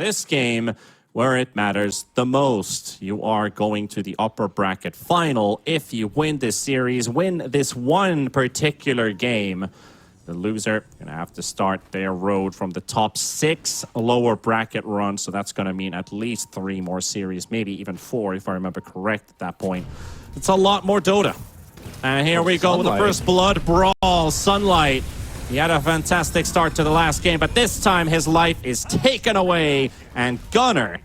this game where it matters the most. You are going to the upper bracket final. If you win this series, win this one particular game, the loser going to have to start their road from the top 6 lower bracket run. So that's going to mean at least 3 more series, maybe even 4 if I remember correct at that point. It's a lot more Dota. And here we go with the first blood brawl. Sunlight. He had a fantastic start to the last game, but this time his life is taken away. And Gunner,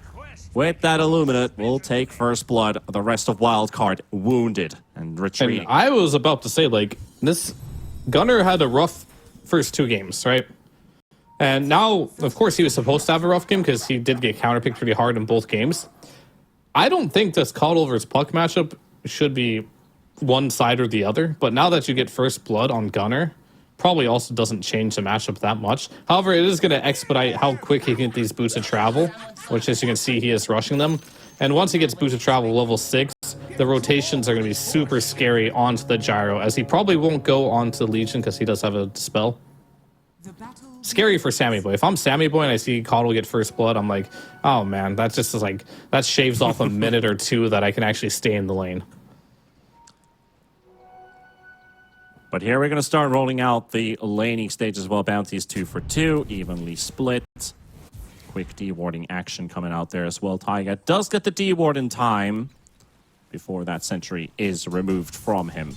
with that Illuminate, will take first blood. The rest of Wildcard wounded and retreating. And I was about to say, like, this Gunner had a rough first 2 games, right? And now, of course, he was supposed to have a rough game because he did get counterpicked pretty hard in both games. I don't think this Coddle versus Puck matchup should be one side or the other, but now that you get first blood on Gunner, probably also doesn't change the matchup that much. However, it is going to expedite how quick he can get these boots of travel, which, as you can see, he is rushing them. And once he gets boots of travel level 6, the rotations are going to be super scary onto the Gyro, as he probably won't go onto the Legion because he does have a Dispel. Scary for Sammy Boy. If I'm Sammy Boy and I see Coddle get first blood, I'm like, oh man, that just is like, that shaves off a minute or 2 that I can actually stay in the lane. But here we're going to start rolling out the laning stage as well. Bounties 2 for 2, evenly split. Quick D-warding action coming out there as well. Taiga does get the D-ward in time before that sentry is removed from him.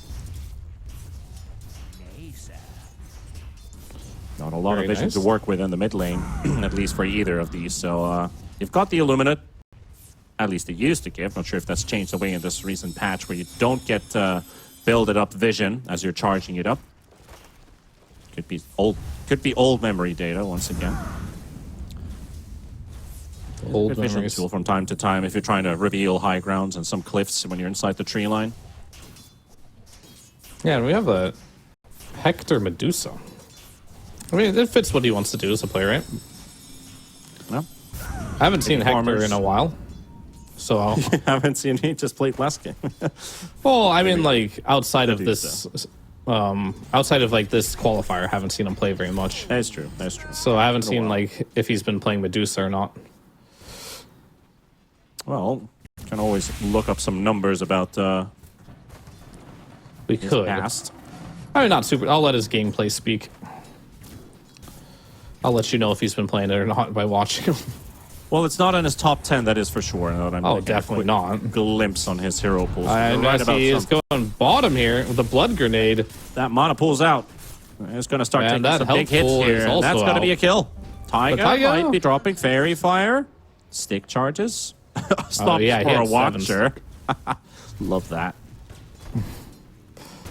Not a lot of vision to work with in the mid lane, at least for either of these. So you've got the Illuminate, at least it used to give. Not sure if that's changed away in this recent patch where you don't get builded up vision as you're charging it up. Could be old memory data once again. Old vision memories. Tool from time to time if you're trying to reveal high grounds and some cliffs when you're inside the tree line. Yeah, and we have a Hector Medusa. I mean, it fits what he wants to do as a player, right? No. I haven't seen Hector in a while. So I haven't seen he just played last game. well, I mean, like outside of this, outside of like this qualifier, I haven't seen him play very much. That's true. That's true. So I haven't seen like if he's been playing Medusa or not. Well, you can always look up some numbers about we his could. past. I mean, not super. I'll let his gameplay speak. I'll let you know if he's been playing it or not by watching him. Well, it's not in his top 10, that is for sure. Oh, definitely not. Glimpse on his hero pools. He is going bottom here with the blood grenade. That mana pulls out. It's going to start taking some big hits here. And that's going to be a kill. Taiga might be dropping Fairy Fire. Stick charges. Stop for a Watcher. Love that.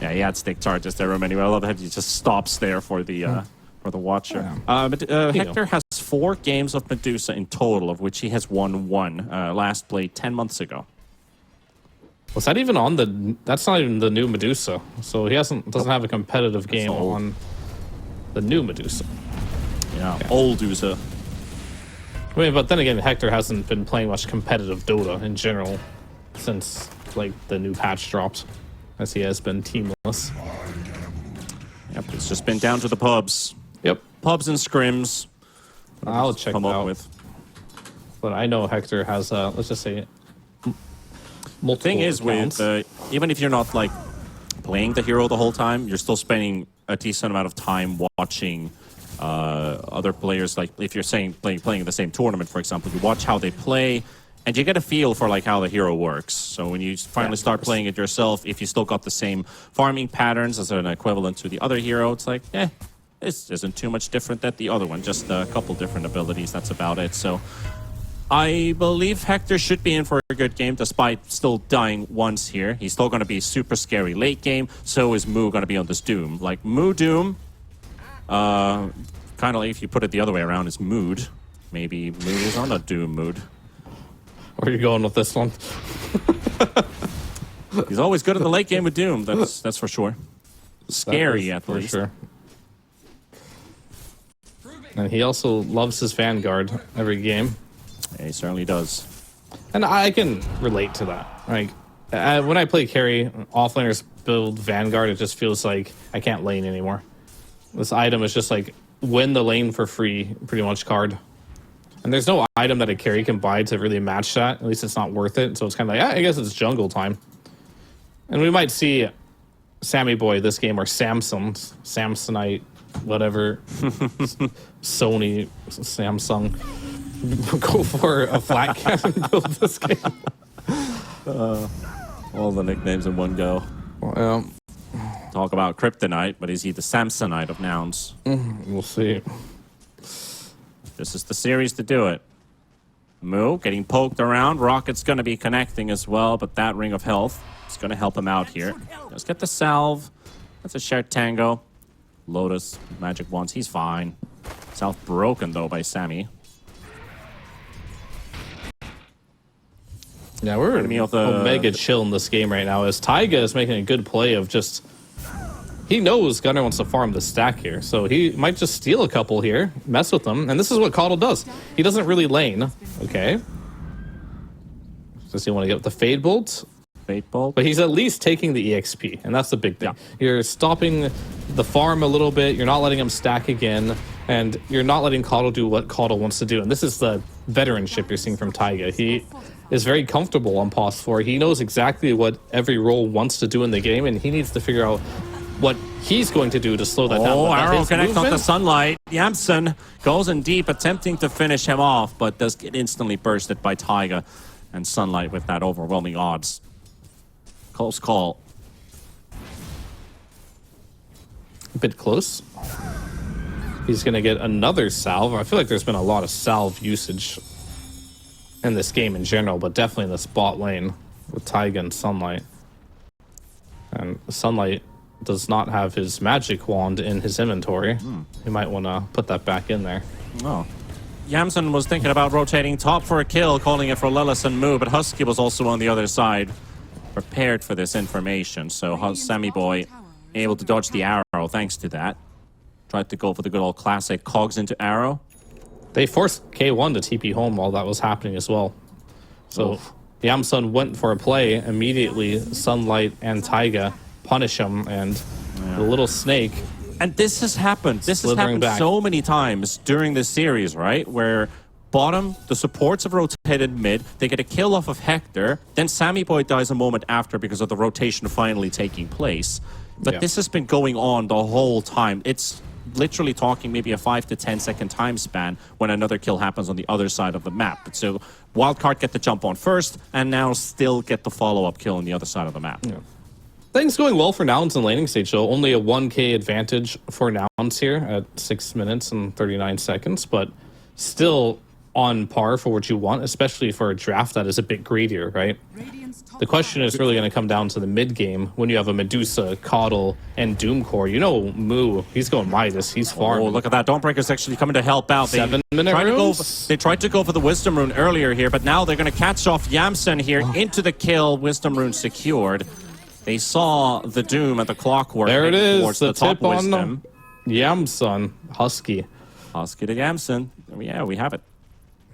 Yeah, he had stick charges there, anyway. I love how he just stops there for the Watcher. Hector has 4 games of Medusa in total, of which he has won 1. Last played 10 months ago. Was that even on the... That's not even the new Medusa. So he doesn't have a competitive game on the new Medusa. Yeah, old Medusa. I mean, but then again, Hector hasn't been playing much competitive Dota in general since, like, the new patch dropped, as he has been teamless. Yep, it's just been down to the pubs. Yep. Pubs and scrims. I'll check come it up out. with. But I know Hector has, let's just say, multiple The thing is, accounts. with even if you're not like playing the hero the whole time, you're still spending a decent amount of time watching other players. Like if you're playing in the same tournament, for example, you watch how they play, and you get a feel for like how the hero works. So when you finally start playing it yourself, if you still got the same farming patterns as an equivalent to the other hero, it's like, this isn't too much different than the other one. Just a couple different abilities. That's about it. So I believe Hector should be in for a good game, despite still dying once here. He's still going to be super scary late game. So is Moo going to be on this Doom. Like Moo Doom, kind of like if you put it the other way around, is Mood. Maybe Moo is on a Doom mood. Where are you going with this one? He's always good in the late game with Doom. That's for sure. Scary at least. Sure. And he also loves his Vanguard every game. Yeah, he certainly does. And I can relate to that. Like when I play carry, offlaners build Vanguard, it just feels like I can't lane anymore. This item is just like win the lane for free, pretty much card. And there's no item that a carry can buy to really match that. At least it's not worth it. So it's kind of like, I guess it's jungle time. And we might see Sammy Boy this game, or Samsonite, whatever, Sony, Samsung, go for a flat cannon build this game. All the nicknames in one go. Well, Talk about Kryptonite, but is he the Samsonite of nouns? we'll see. This is the series to do it. Moo getting poked around. Rocket's going to be connecting as well, but that ring of health is going to help him out here. Let's get the salve. That's a shared tango. Lotus, magic wands. He's fine. Salve broken, though, by Sammy. Yeah, we're mega chill in this game right now, as Taiga is making a good play of just... He knows Gunnar wants to farm the stack here, so he might just steal a couple here, mess with them, and this is what Coddle does. He doesn't really lane. Okay. Does he want to get with the Fade Bolt? Fade Bolt. But he's at least taking the EXP, and that's the big thing. Yeah. You're stopping the farm a little bit, you're not letting him stack again, and you're not letting Coddle do what Coddle wants to do. And this is the veteranship you're seeing from Taiga. He is very comfortable on pause 4. He knows exactly what every role wants to do in the game, and he needs to figure out what he's going to do to slow that down. Oh, arrow connects off the sunlight. Yamsen goes in deep, attempting to finish him off, but does get instantly bursted by Taiga and Sunlight with that overwhelming odds. Close call. A bit close. He's going to get another salve. I feel like there's been a lot of salve usage in this game in general, but definitely in the spot lane with Taiga and Sunlight. And Sunlight does not have his magic wand in his inventory. You might want to put that back in there. Oh. Yamsen was thinking about rotating top for a kill, calling it for Lelis and Moo, but Husky was also on the other side, prepared for this information. So Sammy Boy able to dodge the arrow thanks to that. Tried to go for the good old classic cogs into arrow. They forced K1 to TP home while that was happening as well. So Yamsun went for a play immediately. Sunlight and Taiga punish him, and the little snake. And this has happened. This has happened so many times during this series, right? Where bottom, the supports have rotated mid, they get a kill off of Hector, then Sammy Boy dies a moment after because of the rotation finally taking place. But this has been going on the whole time. It's literally talking maybe a 5 to 10 second time span when another kill happens on the other side of the map. So Wildcard get the jump on first, and now still get the follow-up kill on the other side of the map. Yeah. Things going well for Nouns in laning stage, though. Only a 1k advantage for Nouns here at 6 minutes and 39 seconds, but still on par for what you want, especially for a draft that is a bit greedier, right? The question is really going to come down to the mid game when you have a Medusa, Coddle, and Doomcore. You know, Moo, he's going Midas, he's farming. Oh, look at that. Dawnbreaker's actually coming to help out. 7-minute runes? They tried to go for the Wisdom Rune earlier here, but now they're going to catch off Yamsen here into the kill. Wisdom Rune secured. They saw the Doom at the clockwork. There it is, the top tip on Wisdom. Yamsun, Husky. Husky to Yamsen. Yeah, we have it.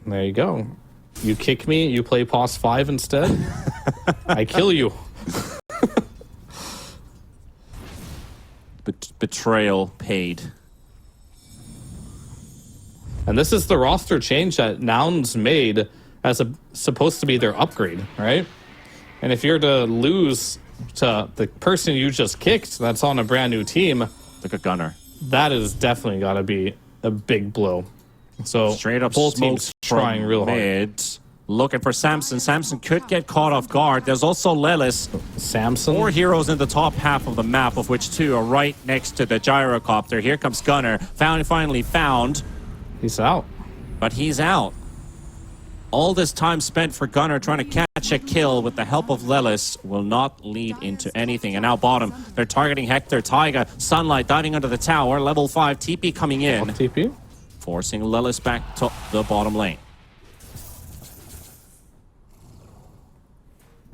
There you go. You kick me, you play pos 5 instead. I kill you. Betrayal paid. And this is the roster change that Nouns made as supposed to be their upgrade, right? And if you're to lose to the person you just kicked that's on a brand new team, like a Gunner, that is definitely got to be a big blow. So straight up both teams trying real hard. Looking for Samson. Samson could get caught off guard. There's also Lelis. Samson. 4 heroes in the top half of the map, of which 2 are right next to the gyrocopter. Here comes Gunner. Finally found. He's out. But he's out. All this time spent for Gunner trying to catch a kill with the help of Lelis will not lead into anything. And now bottom, they're targeting Hector, Taiga, Sunlight diving under the tower. Level 5 TP coming in. TP. Forcing Lelis back to the bottom lane.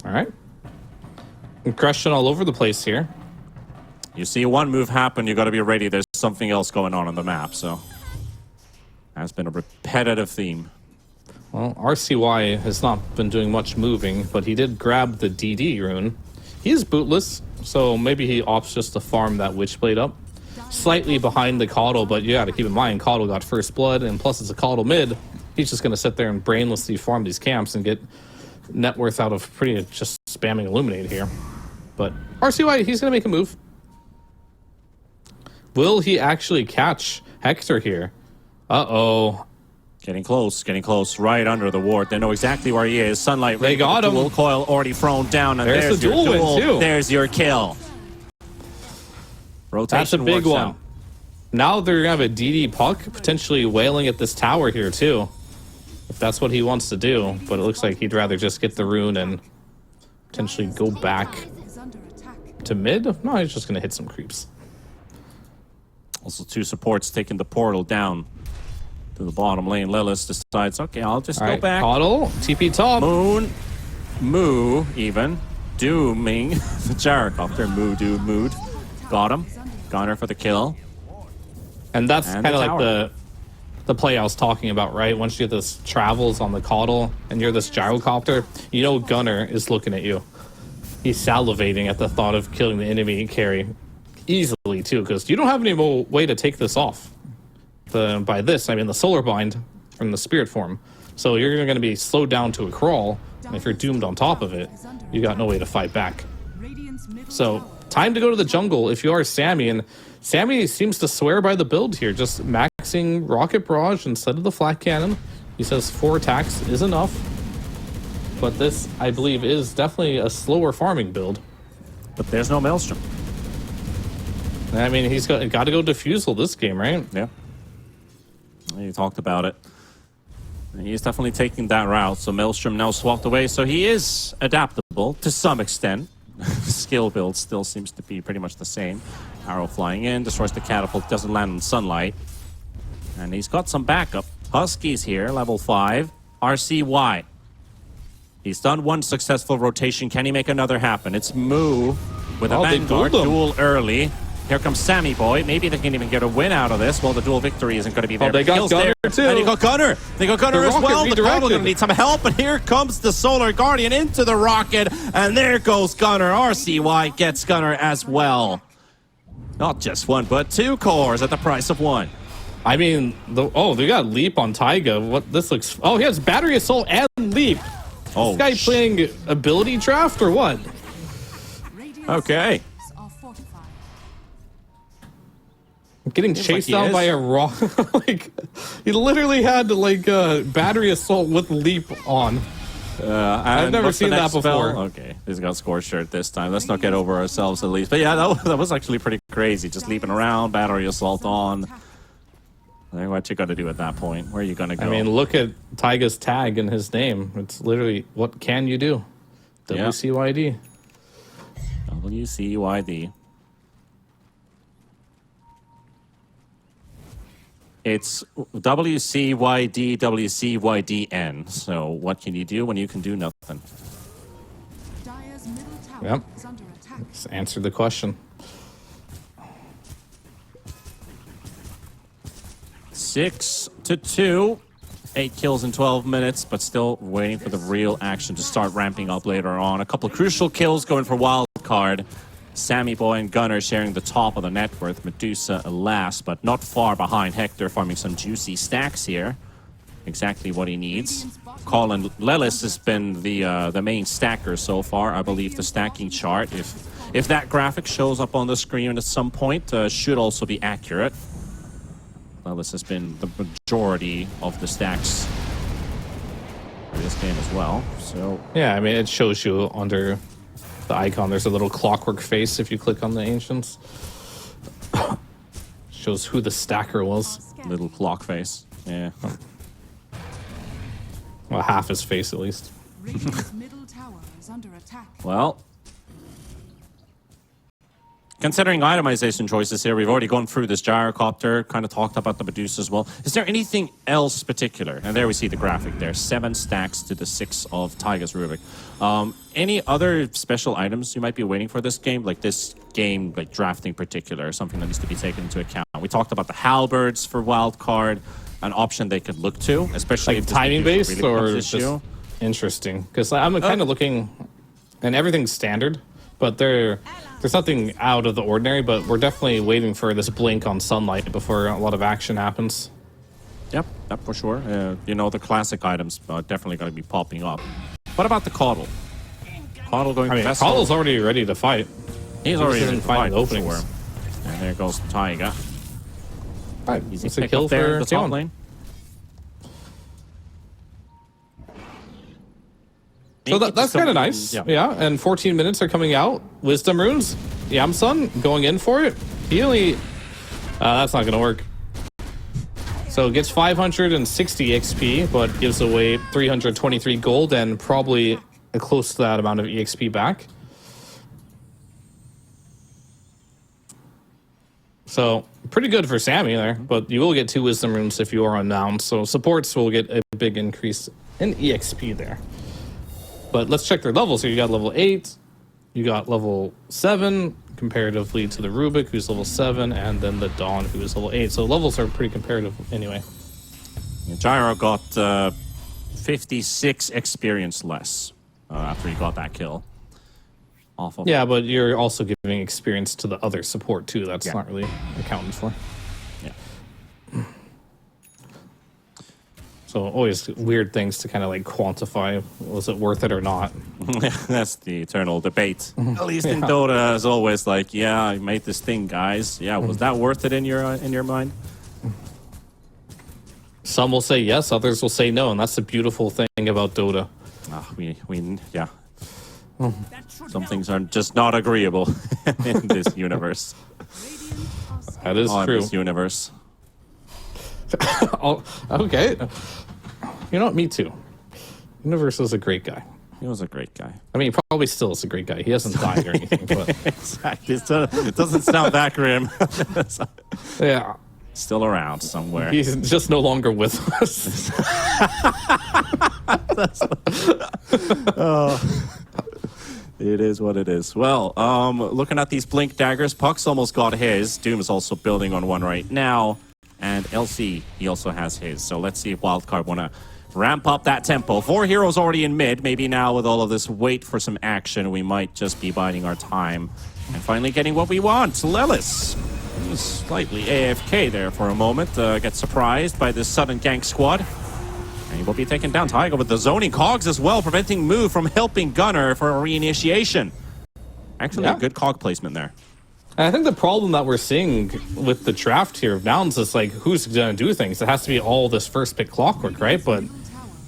All right. Aggression all over the place here. You see one move happen, you got to be ready. There's something else going on the map, so that's been a repetitive theme. Well, RCY has not been doing much moving, but he did grab the DD rune. He is bootless, so maybe he opts just to farm that Witchblade up. Slightly behind the Coddle, but you got to keep in mind, Coddle got first blood, and plus it's a Coddle mid. he's just going to sit there and brainlessly farm these camps and get net worth out of pretty just spamming Illuminate here. But RCY, he's going to make a move. Will he actually catch Hector here? Uh-oh. Getting close, right under the ward. They know exactly where he is. Sunlight, they got him. Dual coil already thrown down, and there's the your duel win too. There's your kill. Rotation. That's a big one. Out. Now they're going to have a DD puck potentially wailing at this tower here too. If that's what he wants to do. But it looks like he'd rather just get the rune and potentially go back to mid. No, he's just going to hit some creeps. Also, 2 supports taking the portal down to the bottom lane. Lilith decides, okay, I'll just go back. Coddle, TP top. Moo, even. Dooming the Gyrocopter. Mood. Got him. Gunner for the kill. And that's kind of like the play I was talking about, right? Once you get this travels on the Coddle and you're this Gyrocopter, you know Gunner is looking at you. He's salivating at the thought of killing the enemy carry easily, too, because you don't have any more way to take this off. By this, I mean the Solar Bind from the Spirit form. So you're going to be slowed down to a crawl, and if you're doomed on top of it, you got no way to fight back. So, time to go to the jungle if you are Sammy, and Sammy seems to swear by the build here, just maxing Rocket Barrage instead of the Flat Cannon. He says 4 attacks is enough, but this, I believe, is definitely a slower farming build. But there's no Maelstrom. I mean, he's got to go Diffusal this game, right? Yeah. You talked about it. He's definitely taking that route. So Maelstrom now swapped away. So he is adaptable to some extent. Skill build still seems to be pretty much the same. Arrow flying in, destroys the catapult, doesn't land on Sunlight. And he's got some backup. Husky's here, level 5. RCY. He's done 1 successful rotation. Can he make another happen? It's Moo with a Vanguard duel early. Here comes Sammy Boy. Maybe they can even get a win out of this. Well, the dual victory isn't going to be there. Oh, they got Gunner too. And they got Gunner. They got Gunner as well. The Coddle going to need some help. And here comes the Solar Guardian into the rocket. And there goes Gunner. RCY gets Gunner as well. Not just 1, but 2 cores at the price of 1. I mean, they got Leap on Taiga. What this looks... Oh, he has Battery Assault and Leap. Oh, this guy playing Ability Draft or what? Okay. Getting chased down by a rock. Like, he literally had like Battery Assault with Leap on. I've never seen that before. Okay, he's got Scorched Shirt this time. Let's not get over ourselves at least. But yeah, that was actually pretty crazy. Just leaping around, Battery Assault on. What you got to do at that point? Where are you going to go? I mean, look at Taiga's tag in his name. It's literally, what can you do? WCYD. WCYD. It's WCYD, WCYDN. So what can you do when you can do nothing? Yep. Just answer the question. 6-2. 8 kills in 12 minutes, but still waiting for the real action to start ramping up later on. A couple of crucial kills going for Wildcard. Sammy Boy and Gunner sharing the top of the net worth. Medusa last, but not far behind. Hector farming some juicy stacks here. Exactly what he needs. Colin Lelis has been the main stacker so far. I believe the stacking chart, if that graphic shows up on the screen at some point, should also be accurate. Lelis has been the majority of the stacks for this game as well. So yeah, I mean, it shows you under the icon. There's a little clockwork face if you click on the ancients. Shows who the stacker was. Little clock face. Yeah. Well, half his face at least. Well, considering itemization choices here, we've already gone through this Gyrocopter, kind of talked about the Medusa as well. Is there anything else particular? And there we see the graphic there. 7 stacks to the 6 of Taiga's Rubik. Any other special items you might be waiting for this game? Like this game, like drafting particular, something that needs to be taken into account. We talked about the Halberds for Wildcard, an option they could look to, especially like if timing based really or just interesting. Because I'm kind of looking, and everything's standard, but there's nothing out of the ordinary. But we're definitely waiting for this blink on Sunlight before a lot of action happens. Yep, for sure. You know, the classic items are definitely going to be popping up. What about the Coddle? Coddle going to Vessel. Coddle's already ready to fight. He's already ready to fight, the openings. sure. And there goes Taiga. All right, Easy it's a pick kill up there for in the top Sion. lane. So that's kind of nice. Yeah, and 14 minutes are coming out. Wisdom runes. Yamsun going in for it. He only... that's not going to work. So gets 560 XP, but gives away 323 gold and probably close to that amount of EXP back. So pretty good for Sammy there, but you will get 2 wisdom runes if you are on nouns. So supports will get a big increase in EXP there. But let's check their levels here. You got level 8, you got level 7, comparatively to the Rubik, who's level 7, and then the Dawn, who is level 8. So levels are pretty comparative anyway. Gyro got 56 experience less after he got that kill. Awful. Yeah, but you're also giving experience to the other support too. That's not really accounted for. Yeah. So always weird things to kind of like quantify. Was it worth it or not? That's the eternal debate. At least in Dota, is always like, yeah, I made this thing, guys. Yeah, was that worth it in your mind? Some will say yes, others will say no, and that's the beautiful thing about Dota. Yeah. Some things are just not agreeable in this universe. That is true. In this universe. Oh, okay. You know what? Me too. Universe is a great guy. He was a great guy. I mean, he probably still is a great guy. He hasn't died or anything, but Exactly. It doesn't sound that grim. yeah, Still around somewhere. he's just no longer with us. It is what it is. Well, looking at these blink daggers, Puck's almost got his. Doom is also building on one right now. And LC, he also has his. So let's see if Wildcard want to ramp up that tempo. 4 heroes already in mid. Maybe now with all of this wait for some action, we might just be biding our time and finally getting what we want. Lelis, he's slightly AFK there for a moment. Gets surprised by this sudden gank squad. And he will be taken down. Taiga with the zoning cogs as well, preventing move from helping Gunner for a reinitiation. Actually, a good cog placement there. And I think the problem that we're seeing with the draft here of nouns is like, who's going to do things? It has to be all this first pick clockwork, right? But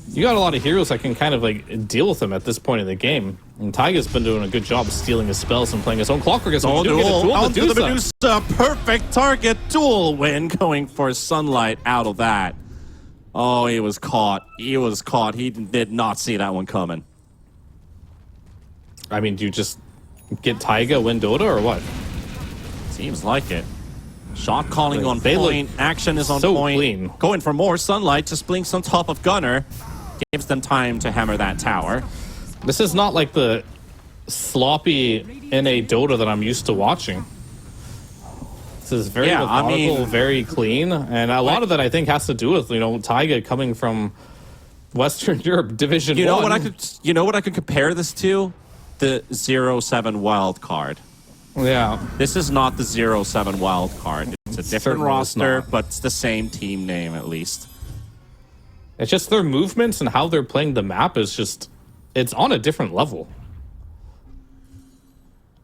you got a lot of heroes that can kind of like deal with them at this point in the game. And Taiga's been doing a good job of stealing his spells and playing his own clockwork. Onto the Medusa. Perfect target. Duel win going for Sunlight out of that. Oh, he was caught. He was caught. He did not see that one coming. I mean, do you just get Taiga, win Dota, or what? Seems like it. Shot calling Like, on they point. Action is on so point. clean. Going for more Sunlight. Just blinks on top of Gunner. Gives them time to hammer that tower. This is not like the sloppy NA Dota that I'm used to watching. This is very methodical, very clean, and a lot of that I think has to do with Taiga coming from Western Europe Division 1. You know what I could compare this to? The 0-7 wild card. Yeah, This is not the 0-7 wild card. It's a different Certainly it's roster, not. but it's the same team name at least. it's just their movements and how they're playing the map is just, it's on a different level.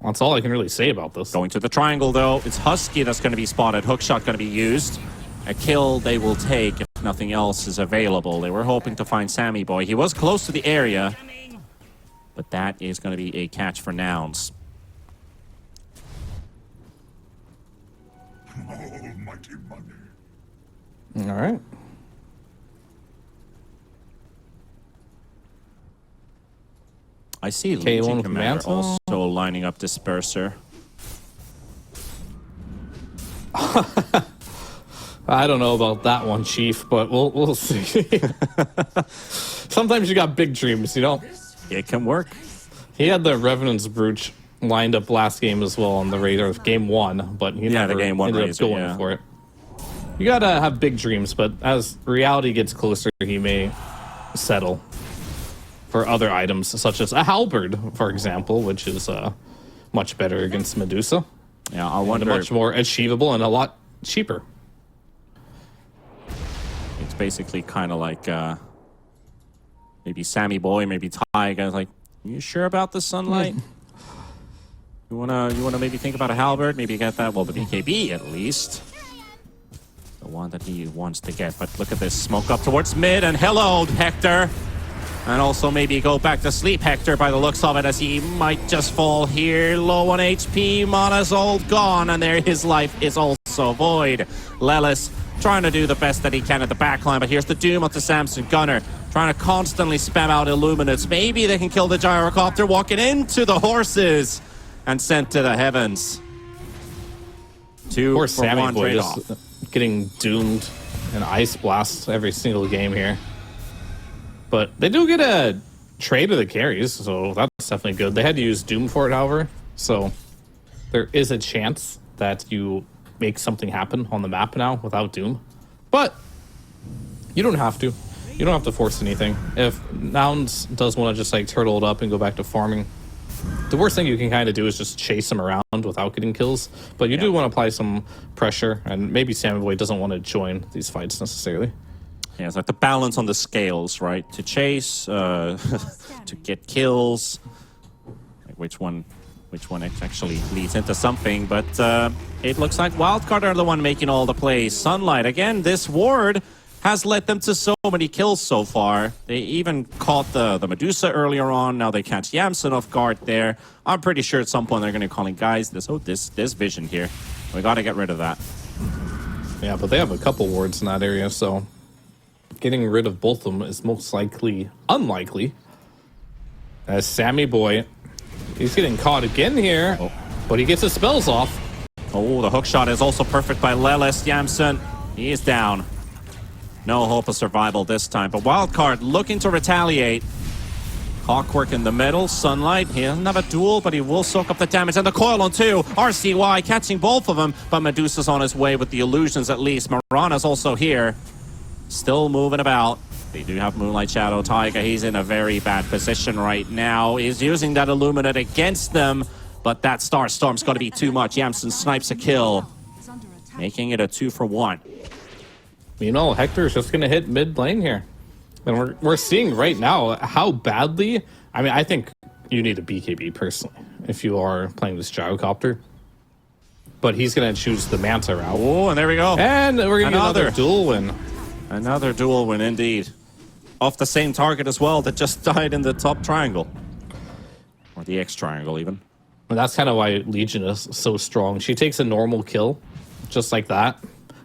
That's all I can really say about this. Going to the triangle, though. It's Husky that's going to be spotted. Hookshot going to be used. A kill they will take if nothing else is available. They were hoping to find Sammy Boy. He was close to the area, but that is going to be a catch for nouns. Almighty money. All right. I see K1 Legion with Commander Mantle. also lining up Disperser. I don't know about that one, Chief, but we'll see. Sometimes you got big dreams, It can work. He had the Revenant's Brooch lined up last game as well on the radar of game 1, but he never the game 1 ended razor, up going for it. You gotta have big dreams, but as reality gets closer, he may settle for other items, such as a halberd, for example, which is much better against Medusa. Yeah, I And wonder. much more achievable and a lot cheaper. It's basically kind of like maybe Sammy Boy, maybe Tyga. Like, you sure about this Sunlight? You wanna maybe think about a halberd, maybe get that. Well, the BKB at least, the one that he wants to get. But look at this smoke up towards mid, and hello, Hector. And also maybe go back to sleep, Hector, by the looks of it, as he might just fall here. Low on HP, Mana's all gone, and there his life is also void. Lelis trying to do the best that he can at the backline, but here's the Doom onto Samson Gunner, trying to constantly spam out Illuminates. Maybe they can kill the Gyrocopter, walking into the horses, and sent to the heavens. Poor Sammy Boy just getting doomed and Ice Blast every single game here. But they do get a trade of the carries, so that's definitely good. They had to use Doom for it, however, so there is a chance that you make something happen on the map now without Doom. But you don't have to. You don't have to force anything. If Nouns does want to just like turtle it up and go back to farming, the worst thing you can kind of do is just chase him around without getting kills. But you do want to apply some pressure, and maybe Sammy Boy doesn't want to join these fights necessarily. Yeah, it's like the balance on the scales, right? To chase, to get kills. Like which one actually leads into something? But it looks like Wildcard are the one making all the plays. Sunlight, again, this ward has led them to so many kills so far. They even caught the Medusa earlier on. Now they catch Yamson off guard there. I'm pretty sure at some point they're going to call in, guys, this vision here. We got to get rid of that. Yeah, but they have a couple wards in that area, so getting rid of both of them is most likely unlikely. As Sammy Boy, he's getting caught again here, but he gets his spells off. Oh, the hook shot is also perfect by Lelis. Yamson, he is down. No hope of survival this time, but Wildcard looking to retaliate. Clockwork in the middle, Sunlight, he doesn't have a duel, but he will soak up the damage, and the coil on two. RCY catching both of them, but Medusa's on his way with the illusions at least. Marana's also here, still moving about. They do have Moonlight Shadow. Tyga, he's in a very bad position right now. He's using that Illuminate against them, but that Star Storm's going to be too much. Yamson snipes a kill, making it a 2-for-1. You know, Hector's just going to hit mid lane here. And we're seeing right now how badly... I mean, I think you need a BKB, personally, if you are playing this Gyrocopter. But he's going to choose the Manta route. Oh, and there we go. And we're going to get another duel win. Another duel win, indeed. Off the same target as well that just died in the top triangle. Or the X triangle, even. And that's kind of why Legion is so strong. She takes a normal kill, just like that,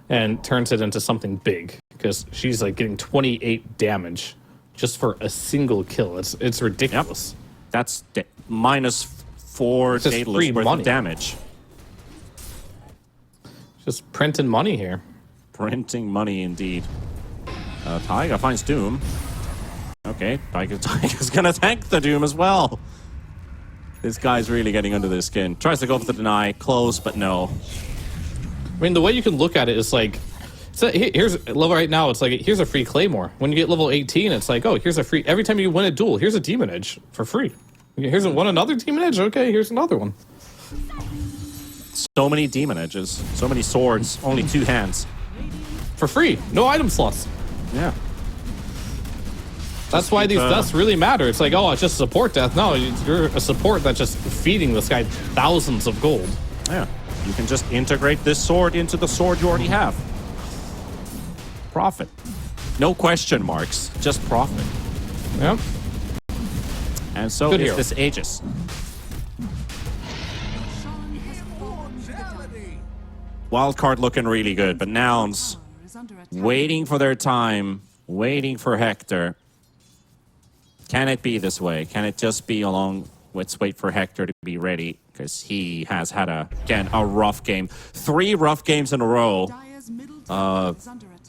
and turns it into something big, because she's like getting 28 damage just for a single kill. It's ridiculous. Yep. That's minus 4 Daedalus worth of damage. Just printing money here. Printing money indeed. Tyga finds Doom. Okay, Tyga's gonna tank the Doom as well. This guy's really getting under their skin. Tries to go for the deny, close, but no. I mean, the way you can look at it is like, so here's level right now. It's like, here's a free Claymore. When you get level 18, it's like, oh, here's a free. Every time you win a duel, here's a Demon Edge for free. Here's another Demon Edge. Okay, here's another one. So many Demon Edges, so many swords, only 2 hands for free. No item slots. Yeah. That's why these deaths really matter. It's like, oh, it's just a support death. No, you're a support that's just feeding this guy thousands of gold. Yeah. You can just integrate this sword into the sword you already have. Profit. No question marks, just profit. Yep. And so is this Aegis. Wildcard looking really good, but Nouns waiting for their time, waiting for Hector. Can it be this way? Can it just be along? Let's wait for Hector to be ready, because he has had, again, a rough game. 3 rough games in a row.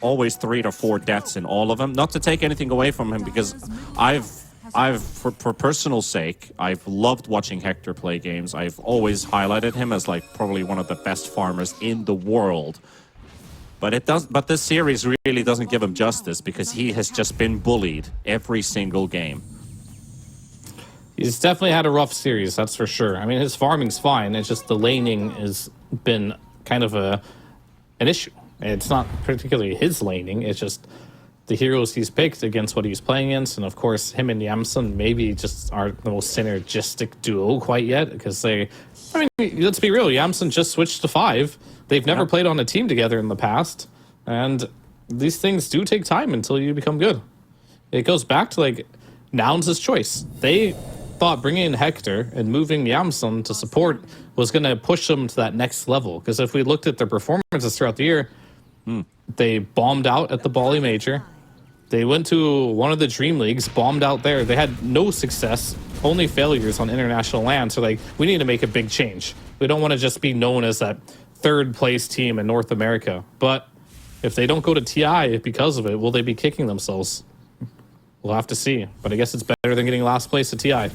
Always 3 to 4 deaths in all of them. Not to take anything away from him, because for personal sake, I've loved watching Hector play games. I've always highlighted him as like probably one of the best farmers in the world. But this series really doesn't give him justice, because he has just been bullied every single game. He's definitely had a rough series, that's for sure. I mean, his farming's fine. It's just the laning has been kind of an issue. It's not particularly his laning. It's just the heroes he's picked against what he's playing against. And of course, him and Yamsun maybe just aren't the most synergistic duo quite yet, because let's be real, Yamsun just switched to 5. They've never played on a team together in the past. And these things do take time until you become good. It goes back to like Nouns' choice. They thought bringing in Hector and moving Yamsun to support was going to push them to that next level. Because if we looked at their performances throughout the year, they bombed out at the Bali Major. They went to one of the Dream Leagues, bombed out there. They had no success, only failures on international land. So like, we need to make a big change. We don't want to just be known as that 3rd place team in North America. But if they don't go to TI because of it, will they be kicking themselves? We'll have to see. But I guess it's better than getting last place at TI.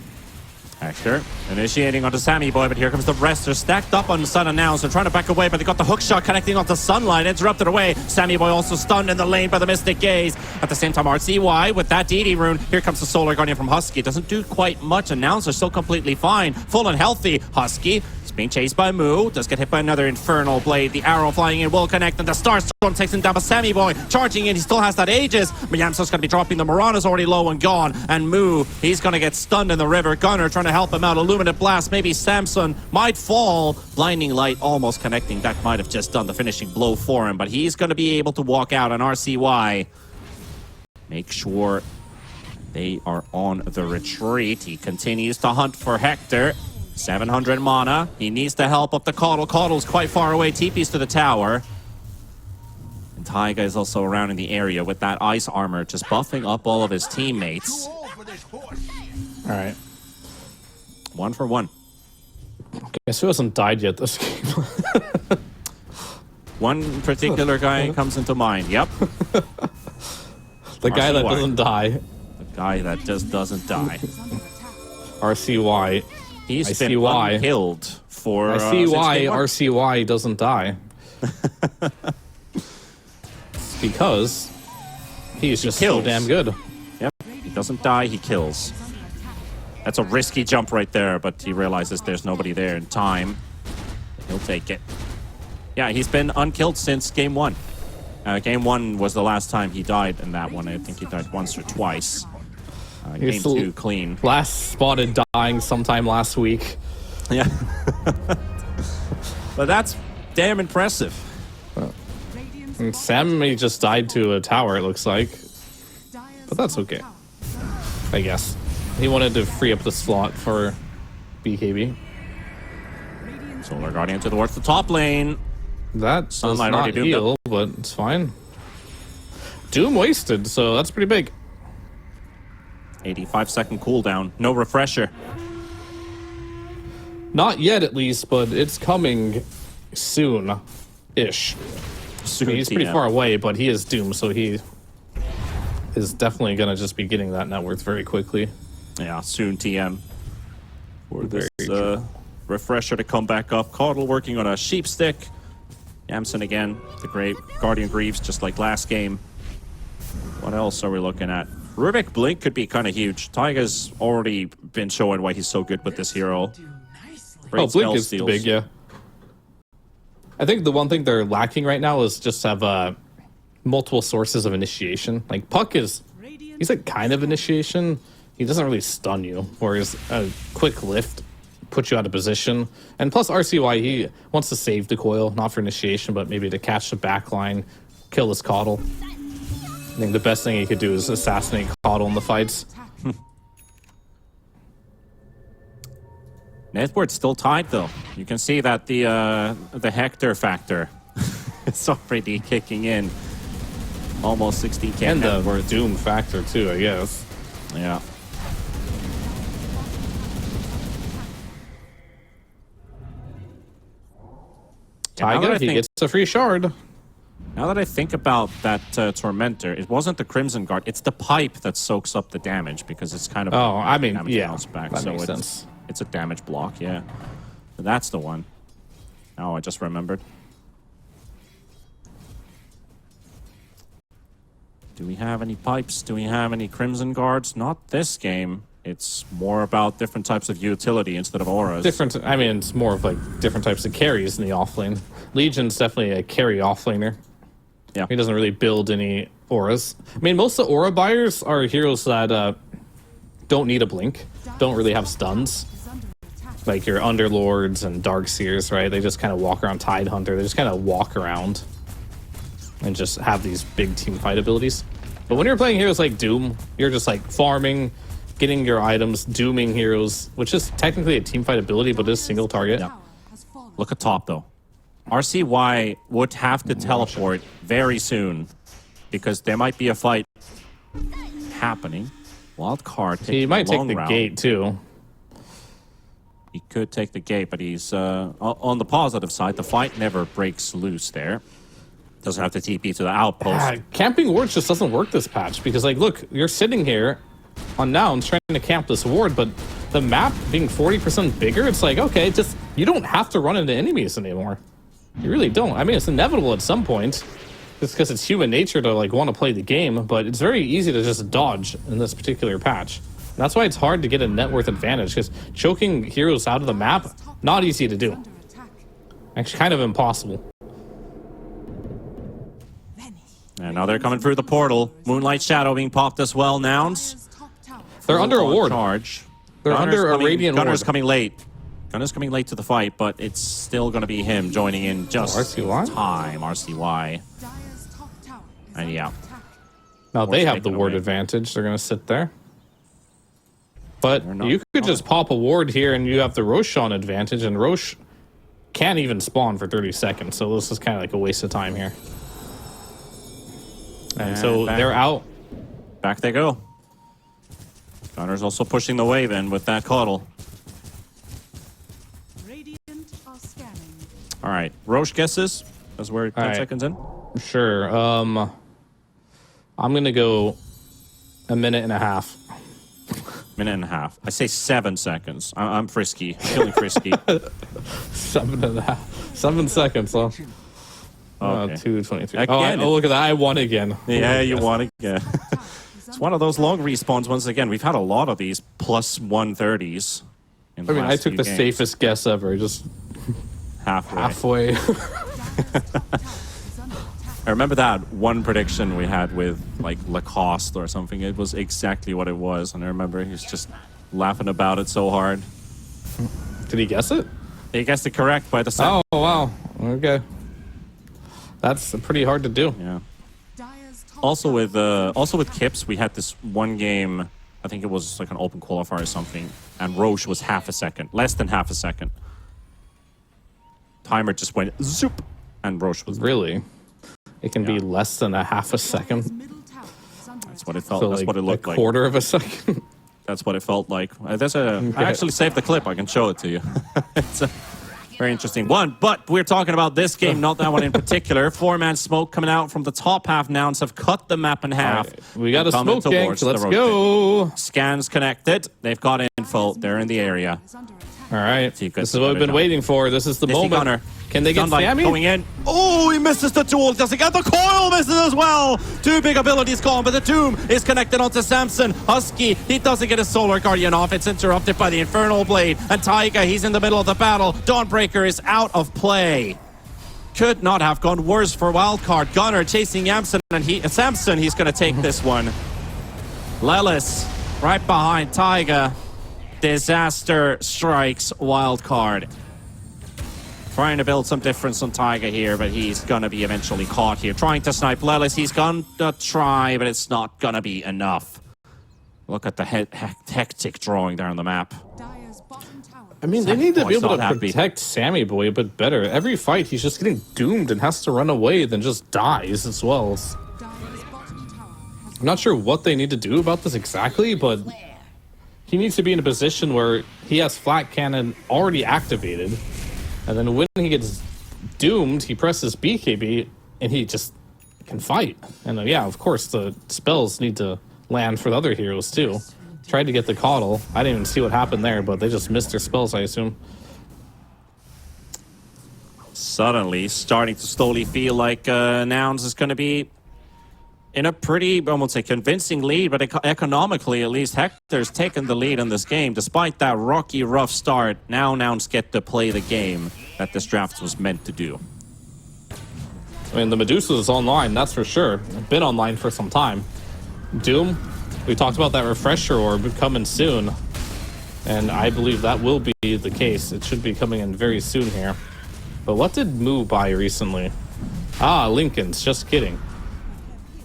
Hector initiating onto Sammy Boy, but here comes the rest. They're stacked up on the Sun and Nouns. They're trying to back away, but they got the hook shot connecting onto Sunlight, interrupted away. Sammy Boy also stunned in the lane by the Mystic Gaze. At the same time, RCY with that DD rune. Here comes the Solar Guardian from Husky. Doesn't do quite much, and Nouns are still completely fine. Full and healthy. Husky is being chased by Moo. Does get hit by another Infernal Blade. The arrow flying in will connect, and the Starstorm takes him down. But Sammy Boy charging in. He still has that Aegis. But Yamsun's going to be dropping. The Mirana's already low and gone. And Moo, he's going to get stunned in the river. Gunner trying to help him out. Illuminate Blast. Maybe Samson might fall. Blinding Light almost connecting. That might have just done the finishing blow for him. But he's going to be able to walk out on RCY. Make sure they are on the retreat. He continues to hunt for Hector. 700 mana. He needs the help of the Caudle. Caudle's quite far away. TP's to the tower. And Taiga is also around in the area with that ice armor, just buffing up all of his teammates. All right. 1 for 1. Guess who hasn't died yet this game? One particular guy comes into mind. Yep. The guy that doesn't die. The guy that just doesn't die. RCY. He's been unkilled for... I see why RCY doesn't die. It's because he's just so damn good. Yep. He doesn't die, he kills. That's a risky jump right there, but he realizes there's nobody there in time. He'll take it. Yeah, he's been unkilled since game 1. Game 1 was the last time he died in that one. I think he died once or twice. Game 2 clean. Last spotted dying sometime last week. Yeah. But that's damn impressive. And Sam may just died to a tower, it looks like. But that's okay, I guess. He wanted to free up the slot for BKB. Solar Guardian towards the top lane. That does Sunlight not already heal, but it's fine. Doom wasted, so that's pretty big. 85-second cooldown. No refresher. Not yet, at least, but it's coming soon-ish. Soon, He's pretty far away, but he is Doom, so he is definitely going to just be getting that net worth very quickly. Yeah, soon TM. For this Very refresher to come back up. Caudle working on a sheep stick. Yamsun again. The great Guardian Greaves, just like last game. What else are we looking at? Rubik Blink could be kind of huge. Taiga's already been showing why he's so good with this hero. Great Blink is big, yeah. I think the one thing they're lacking right now is just have multiple sources of initiation. Like Puck he's like kind of initiation. He doesn't really stun you, whereas a quick lift puts you out of position. And plus RCY, he wants to save the coil, not for initiation, but maybe to catch the backline, kill this Caudle. I think the best thing he could do is assassinate Caudle in the fights. Network's still tied though. You can see that the Hector factor is already kicking in. Almost 16k And net the worth. Doom factor too, I guess. Yeah. Taiga, he gets a free shard. Now that I think about that Tormentor, it wasn't the Crimson Guard, it's the pipe that soaks up the damage because it's kind of... Oh, I mean, damage yeah, bounce back, that so makes it's, sense. It's a damage block, yeah. But that's the one. Oh, I just remembered. Do we have any pipes? Do we have any Crimson Guards? Not this game. It's more about different types of utility instead of auras. I mean, it's more of like different types of carries in the offlane. Legion's definitely a carry offlaner. Yeah. He doesn't really build any auras. I mean, most of the aura buyers are heroes that don't need a blink, don't really have stuns. Like your Underlords and Darkseers, right? They just kind of walk around. Tidehunter, they just kind of walk around and just have these big team fight abilities. But when you're playing heroes like Doom, you're just like farming, getting your items, dooming heroes, which is technically a team fight ability, but it is single target. Yeah. Look at top though. RCY would have to teleport very soon because there might be a fight happening. Wildcard. He might take the gate too. He could take the gate, but he's on the positive side. The fight never breaks loose there. Doesn't have to TP to the outpost. Camping wards just doesn't work this patch because, like, look, you're sitting here on nouns trying to camp this ward, but the map being 40% bigger, it's like, okay, just you don't have to run into enemies anymore. You really don't. I mean, it's inevitable at some point. It's because it's human nature to like want to play the game, but it's very easy to just dodge in this particular patch. And that's why it's hard to get a net worth advantage, because choking heroes out of the map, not easy to do. Actually, kind of impossible. And now they're coming through the portal. Moonlight Shadow being popped as well. Nouns. They're under a ward. Charge. They're under a radiant ward. Gunner's coming late. Gunner's coming late to the fight, but it's still going to be him joining in just RCY? time. RCY. And yeah. Now they have the ward advantage. They're going to sit there. But you could just pop a ward here and you have the Roshan advantage, and Rosh can't even spawn for 30 seconds. So this is kind of like a waste of time here. And so they're out. Back they go. Gunner's also pushing the wave in with that cuddle. All right. Roche guesses as we're 10 seconds in. Sure. I'm going to go a minute and a half. Minute and a half. I say 7 seconds. I'm frisky. Feeling frisky. 7.5. 7 seconds, huh? Okay. 2:23. Oh, look at that. I won again. Yeah, you won again. It's one of those long respawns once again. We've had a lot of these plus 130s. I mean, I took the safest guess ever. Just halfway. I remember that one prediction we had with like Lacoste or something. It was exactly what it was. And I remember he was just laughing about it so hard. Did he guess it? He guessed it correct by the second. Oh, wow. Okay. That's pretty hard to do. Yeah. Also with Kips, we had this one game, I think it was like an open qualifier or something, and Roche was half a second, less than half a second. Timer just went zoop, and Roche was really. It can be less than a half a second. That's what it felt. So that's like what it looked like. A quarter of a second. That's what it felt like. There's a. I actually saved the clip. I can show it to you. It's a very interesting one. But we're talking about this game, not that one in particular. 4-man smoke coming out from the top half. Nouns have cut the map in half. Right. We got a smoke gank. Let's go. Scans connected. They've got info. They're in the area. All right. This is what we've been waiting for. This is the moment. Gunner. Can they get Sammy? Going in. Oh, he misses the duel. Doesn't get the coil. Misses as well. Two big abilities gone, but the Doom is connected onto Samson. Husky, he doesn't get his Solar Guardian off. It's interrupted by the Infernal Blade. And Taiga, he's in the middle of the battle. Dawnbreaker is out of play. Could not have gone worse for Wildcard. Gunner chasing Yamson, and Samson, he's going to take this one. Lelis right behind Taiga. Disaster strikes Wildcard. Trying to build some difference on Taiga here, but he's gonna be eventually caught here. Trying to snipe Lelis. He's gonna try, but it's not gonna be enough. Look at the hectic drawing there on the map. I mean, they need to be able to protect Sammy Boy a bit better. Every fight, he's just getting doomed and has to run away, then just dies as well. I'm not sure what they need to do about this exactly, but he needs to be in a position where he has flat cannon already activated. And then when he gets doomed, he presses BKB, and he just can fight. And yeah, of course, the spells need to land for the other heroes, too. Tried to get the Coddle. I didn't even see what happened there, but they just missed their spells, I assume. Suddenly, starting to slowly feel like Nouns is going to be in a pretty, I won't say convincing lead, but economically, at least, Hector's taken the lead in this game. Despite that rocky, rough start, now Nouns get to play the game that this draft was meant to do. I mean, the Medusa is online, that's for sure. Been online for some time. Doom, we talked about that refresher orb coming soon. And I believe that will be the case. It should be coming in very soon here. But what did Moo buy recently? Ah, Lincoln's, just kidding.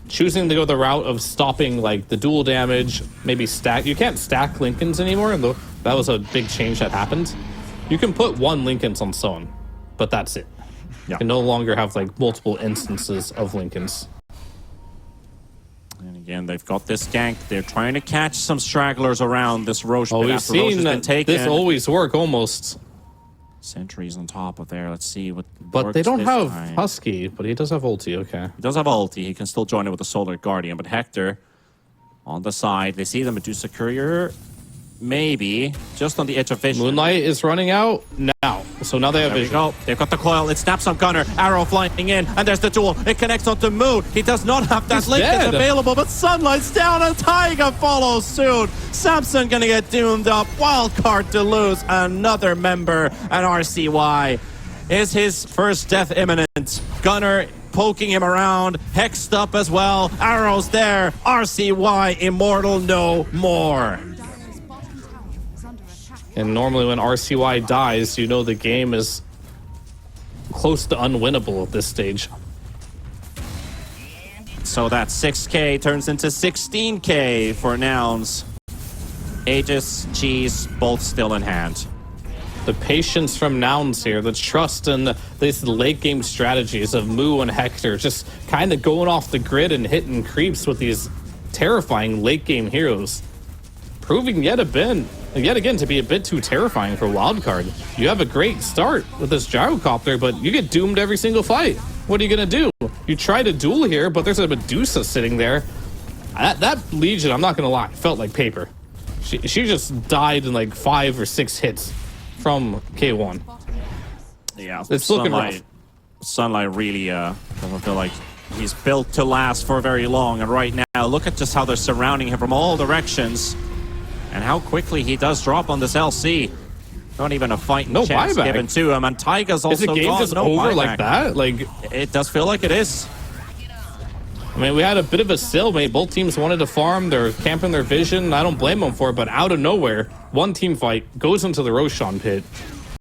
Choosing to go the route of stopping like the dual damage, maybe stack. You can't stack Lincolns anymore, though that was a big change that happened. You can put one Lincolns on someone, but that's it. Yeah. You can no longer have like multiple instances of Lincolns. And again, they've got this gank. They're trying to catch some stragglers around this Roche. Oh, we've seen that this always work almost. Sentries on top of there. Let's see what. But they don't have time. Husky, but he does have ulti. Okay. He does have ulti. He can still join it with the Solar Guardian. But Hector on the side. They see the Medusa Courier. Maybe just on the edge of vision. Moonlight is running out now. So now they have There we vision. go. They've got the coil. It snaps on Gunner. Arrow flying in, and there's the duel. It connects onto Moon. He does not have that He's link dead. available, but Sunlight's down, and Taiga follows soon. Samson gonna get doomed up. Wildcard to lose another member, and RCY is his first death imminent. Gunner poking him around, hexed up as well. Arrows there. RCY immortal no more. And normally when RCY dies, you know the game is close to unwinnable at this stage. So that 6K turns into 16K for Nouns. Aegis, Cheese, both still in hand. The patience from Nouns here, the trust in these late game strategies of Moo and Hector, just kind of going off the grid and hitting creeps with these terrifying late game heroes. Proving yet again to be a bit too terrifying for Wildcard. You have a great start with this gyrocopter, but you get doomed every single fight. What are you gonna do? You try to duel here, but there's a Medusa sitting there. That Legion, I'm not gonna lie, felt like paper. She just died in like 5 or 6 hits from K1. Yeah, It's looking rough. Sunlight really doesn't feel like he's built to last for very long. And right now, look at just how they're surrounding him from all directions. And how quickly he does drop on this LC. Not even a fighting No chance buyback. given to him. And Taiga's also Is the game gone. just No over buyback. like that? Like, It does feel like it is. I mean, we had a bit of a stalemate. Both teams wanted to farm. They're camping their vision. I don't blame them for it, but out of nowhere, one team fight goes into the Roshan pit,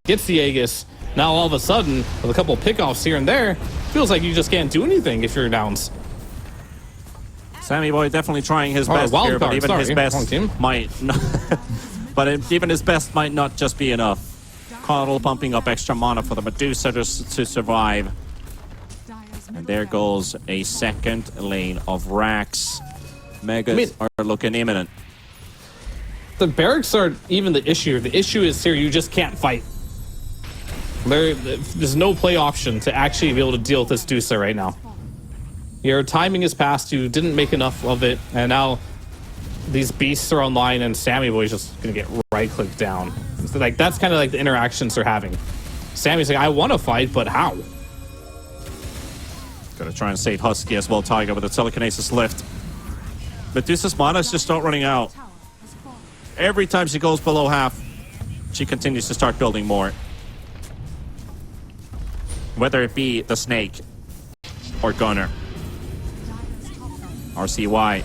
gets the Aegis. Now all of a sudden, with a couple pickoffs here and there, feels like you just can't do anything if you're Nouns. Sammy Boy definitely trying his best here, but even his best might not. Even his best might not just be enough. Coddle pumping up extra mana for the Medusa to survive. And there goes a second lane of racks. Megas are looking imminent. The barracks aren't even the issue. The issue is here, you just can't fight. There's no play option to actually be able to deal with this Medusa right now. Your timing is past, you didn't make enough of it, and now these beasts are online and Sammy Boy's just gonna get right-clicked down. So like that's kind of like the interactions they're having. Sammy's like, I want to fight, but how? Gotta try and save Husky as well, Taiga with the telekinesis lift. Medusa's mana's just not running out. Every time she goes below half, she continues to start building more. Whether it be the Snake or Gunner. RCY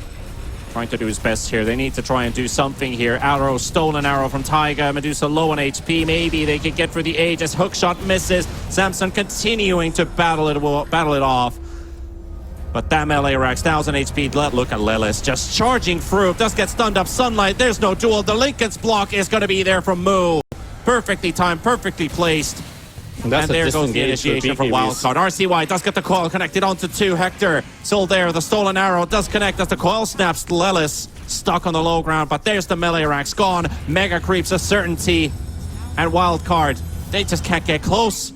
trying to do his best here. They need to try and do something here. Arrow, stolen arrow from Taiga. Medusa low on HP. Maybe they could get for the Aegis. Hookshot misses. Samson continuing to battle it off. But that melee racks 1000 HP. Look at Lilith just charging through. Does get stunned up. Sunlight. There's no duel. The Lincoln's block is going to be there from Moo. Perfectly timed. Perfectly placed. And there goes the initiation for Wildcard. RCY does get the coil connected onto 2. Hector still there. The stolen arrow does connect as the coil snaps. Lelis stuck on the low ground, but there's the melee racks gone. Mega creeps a certainty. And Wildcard, they just can't get close.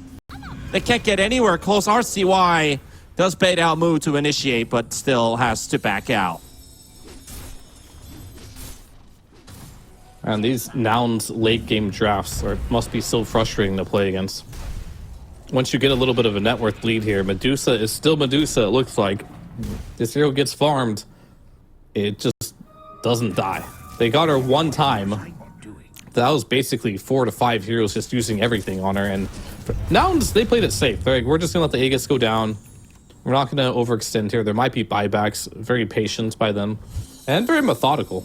They can't get anywhere close. RCY does bait out Moo to initiate, but still has to back out. And these Nouns late game drafts must be so frustrating to play against. Once you get a little bit of a net worth lead here, Medusa is still Medusa, it looks like. This hero gets farmed. It just doesn't die. They got her one time. That was basically 4 to 5 heroes just using everything on her. And Nouns, they played it safe. They're like, we're just going to let the Aegis go down. We're not going to overextend here. There might be buybacks. Very patient by them. And very methodical.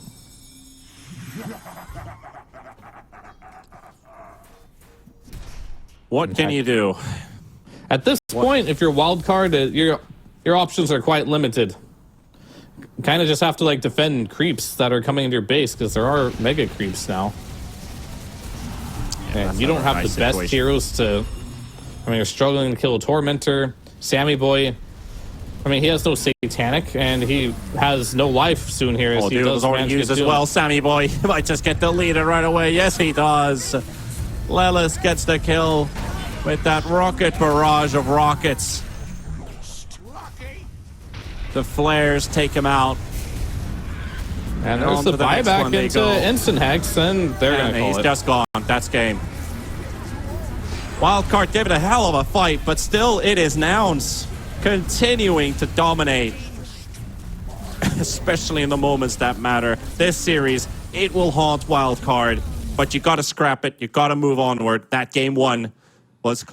What can you do? At this point, if you're Wildcard, your options are quite limited. Kind of just have to like defend creeps that are coming into your base because there are mega creeps now. And you don't have the best heroes to... I mean, you're struggling to kill a Tormentor. Sammy Boy... I mean, he has no Satanic, and he has no life soon here. Oh, dude, was already used as well. Sammy Boy might just get deleted right away. Yes, he does. Lelis gets the kill with that rocket barrage of rockets. The flares take him out. And there's the buyback into Instant Hex, and they're going to call it. He's just gone. That's game. Wildcard gave it a hell of a fight, but still, it is nouns continuing to dominate. Especially in the moments that matter. This series, it will haunt Wildcard, but you got to scrap it. You got to move onward. That game one was...